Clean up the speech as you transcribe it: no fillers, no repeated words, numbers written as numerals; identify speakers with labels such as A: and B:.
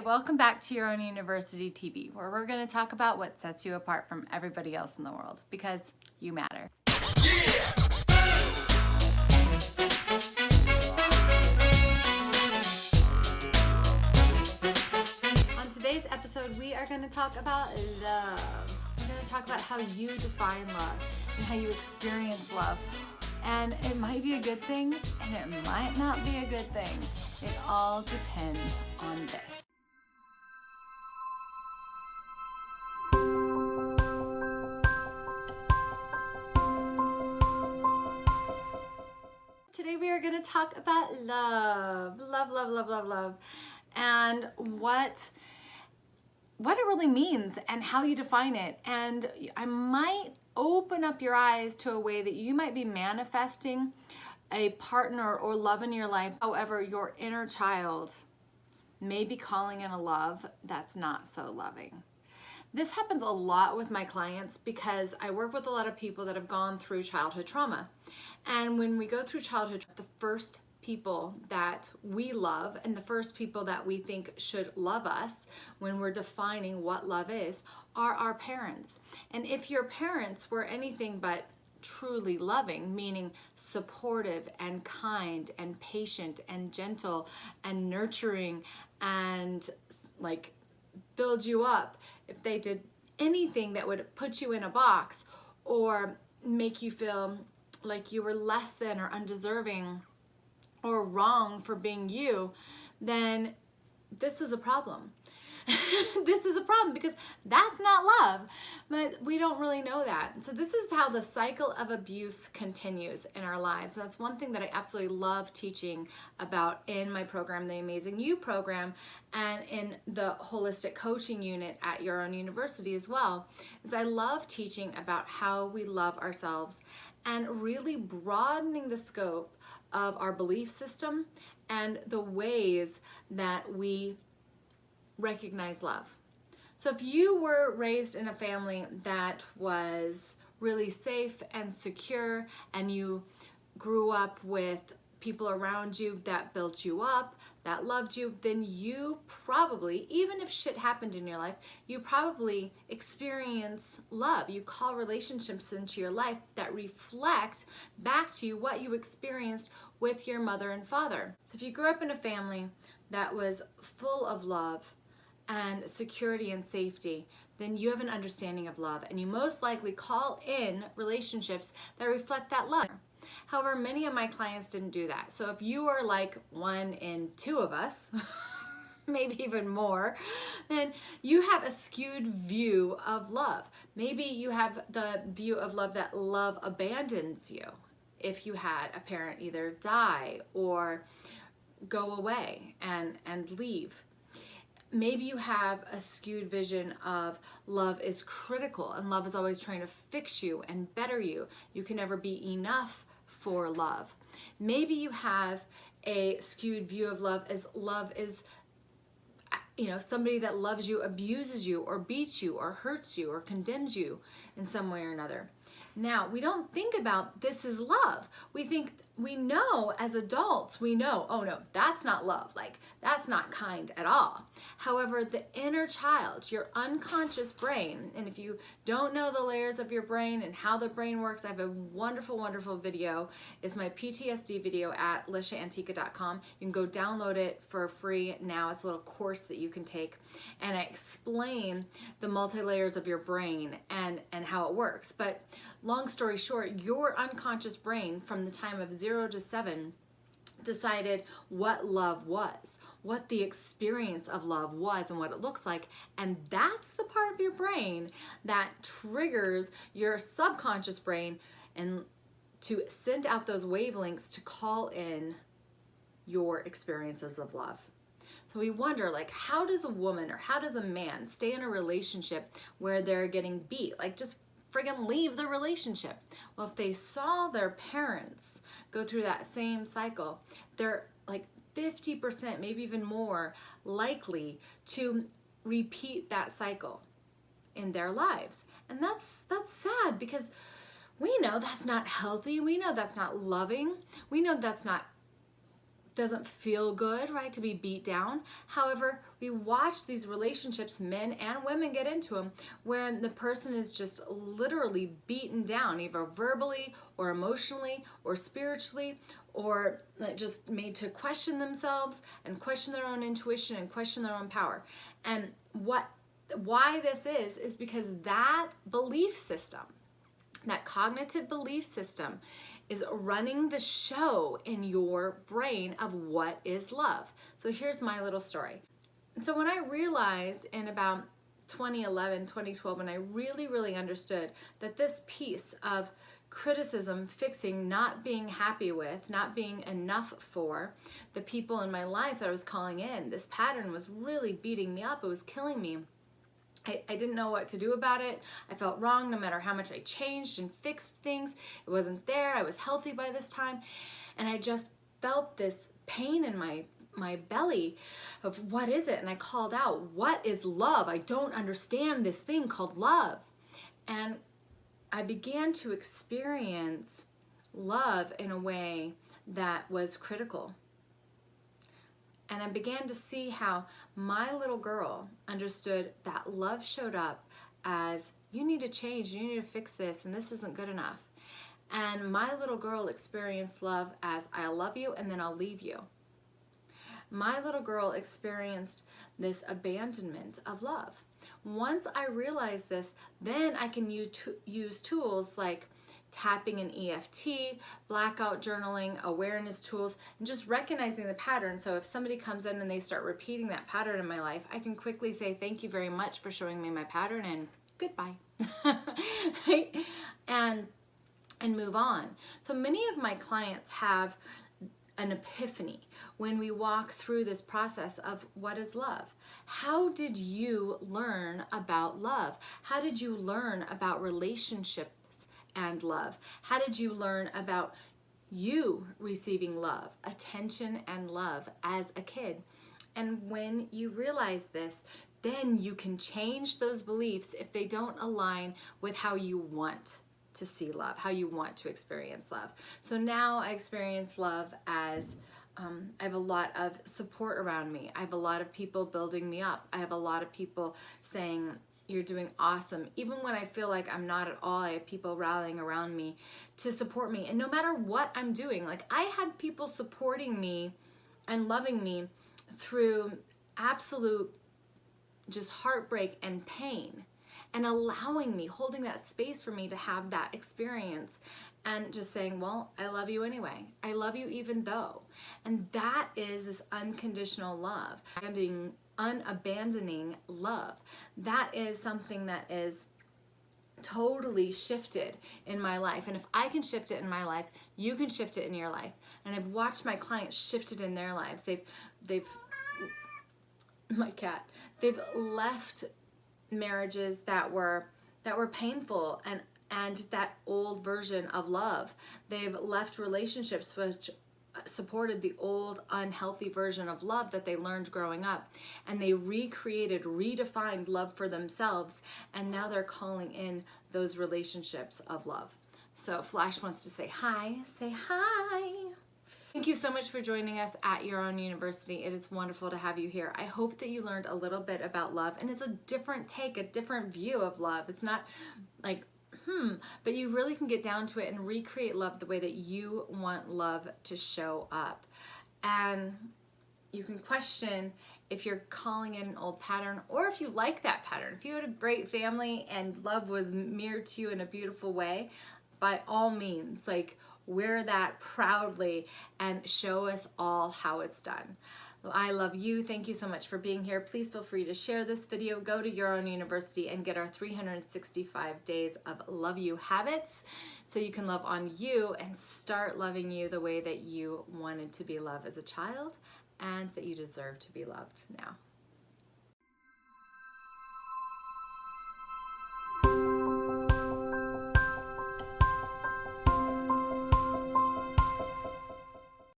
A: welcome back to Your Own University TV, where we're going to talk about what sets you apart from everybody else in the world, because you matter. On today's episode, we are going to talk about love. We're going to talk about how you define love and how you experience love. And it might be a good thing, and it might not be a good thing. It all depends on this. Today we are going to talk about love, and what it really means and how you define it. And I might open up your eyes to a way that you might be manifesting a partner or love in your life. However, your inner child may be calling in a love that's not so loving. This happens a lot with my clients because I work with a lot of people that have gone through childhood trauma. And when we go through childhood, the first people that we love and the first people that we think should love us when we're defining what love is are our parents. And if your parents were anything but truly loving, meaning supportive and kind and patient and gentle and nurturing and like build you up, if they did anything that would put you in a box or make you feel like you were less than or undeserving or wrong for being you, then this was a problem. This is a problem because that's not love, but we don't really know that. So this is how the cycle of abuse continues in our lives. That's one thing that I absolutely love teaching about in my program, the Amazing You program, and in the holistic coaching unit at Your Own University as well, is I love teaching about how we love ourselves and really broadening the scope of our belief system and the ways that we recognize love. So if you were raised in a family that was really safe and secure, and you grew up with people around you that built you up, that loved you, then you probably, even if shit happened in your life, you probably experience love. You call relationships into your life that reflect back to you what you experienced with your mother and father. So if you grew up in a family that was full of love and security and safety, then you have an understanding of love, and you most likely call in relationships that reflect that love. However, many of my clients didn't do that. So if you are like 1 in 2 of us, maybe even more, then you have a skewed view of love. Maybe you have the view of love that love abandons you if you had a parent either die or go away and leave. Maybe you have a skewed vision of love is critical and love is always trying to fix you and better you. You can never be enough for love. Maybe you have a skewed view of love is somebody that loves you abuses you or beats you or hurts you or condemns you in some way or another. Now, we don't think about this is love. We know as adults, oh no, that's not love. Like, that's not kind at all. However, the inner child, your unconscious brain, and if you don't know the layers of your brain and how the brain works, I have a wonderful, wonderful video. It's my PTSD video at lishaantica.com. You can go download it for free now. It's a little course that you can take. And I explain the multi-layers of your brain and how it works. But long story short, your unconscious brain from the time of 0 to 7 decided what love was, what the experience of love was and what it looks like. And that's the part of your brain that triggers your subconscious brain and to send out those wavelengths to call in your experiences of love. So we wonder, like, how does a woman or how does a man stay in a relationship where they're getting beat? Like, just friggin' leave the relationship. Well, if they saw their parents go through that same cycle, they're like 50%, maybe even more likely to repeat that cycle in their lives. And that's sad because we know that's not healthy. We know that's not loving. We know that's not doesn't feel good, right, to be beat down. However, we watch these relationships, men and women get into them, where the person is just literally beaten down, either verbally or emotionally or spiritually, or just made to question themselves and question their own intuition and question their own power. And why this is because that belief system, that cognitive belief system, is running the show in your brain of what is love. So here's my little story. So when I realized in about 2011, 2012, when I really understood that this piece of criticism, fixing, not being happy with, not being enough for the people in my life that I was calling in, this pattern was really beating me up. It was killing me. I didn't know what to do about it. I felt wrong no matter how much I changed and fixed things. It wasn't there. I was healthy by this time. And I just felt this pain in my belly of what is it? And I called out, what is love? I don't understand this thing called love. And I began to experience love in a way that was critical. And I began to see how my little girl understood that love showed up as, you need to change, you need to fix this, and this isn't good enough. And my little girl experienced love as, I'll love you and then I'll leave you. My little girl experienced this abandonment of love. Once I realized this, then I can use tools like tapping an EFT, blackout journaling, awareness tools, and just recognizing the pattern. So if somebody comes in and they start repeating that pattern in my life, I can quickly say, thank you very much for showing me my pattern, and goodbye. Right? And move on. So many of my clients have an epiphany when we walk through this process of what is love. How did you learn about love? How did you learn about relationships and love? How did you learn about you receiving love, attention and love as a kid? And when you realize this, then you can change those beliefs if they don't align with how you want to see love, how you want to experience love. So now I experience love as I have a lot of support around me. I have a lot of people building me up. I have a lot of people saying, you're doing awesome. Even when I feel like I'm not at all, I have people rallying around me to support me. And no matter what I'm doing, like I had people supporting me and loving me through absolute just heartbreak and pain, and allowing me, holding that space for me to have that experience, and just saying, well, I love you anyway. I love you even though. And that is this unconditional love, unabandoning love. That is something that is totally shifted in my life. And if I can shift it in my life, you can shift it in your life. And I've watched my clients shift it in their lives. They've my cat, they've left marriages that were painful and that old version of love. They've left relationships which supported the old unhealthy version of love that they learned growing up, and they redefined love for themselves, and now they're calling in those relationships of love. So Flash wants to say hi. Say hi. Thank you so much for joining us at Your Own University. It is wonderful to have you here. I hope that you learned a little bit about love, and it's a different take, a different view of love. It's not like, but you really can get down to it and recreate love the way that you want love to show up. And you can question if you're calling in an old pattern, or if you like that pattern. If you had a great family and love was mirrored to you in a beautiful way, by all means, like, wear that proudly and show us all how it's done. I love you. Thank you so much for being here. Please feel free to share this video. Go to Your Own University and get our 365 days of Love You habits so you can love on you and start loving you the way that you wanted to be loved as a child and that you deserve to be loved now.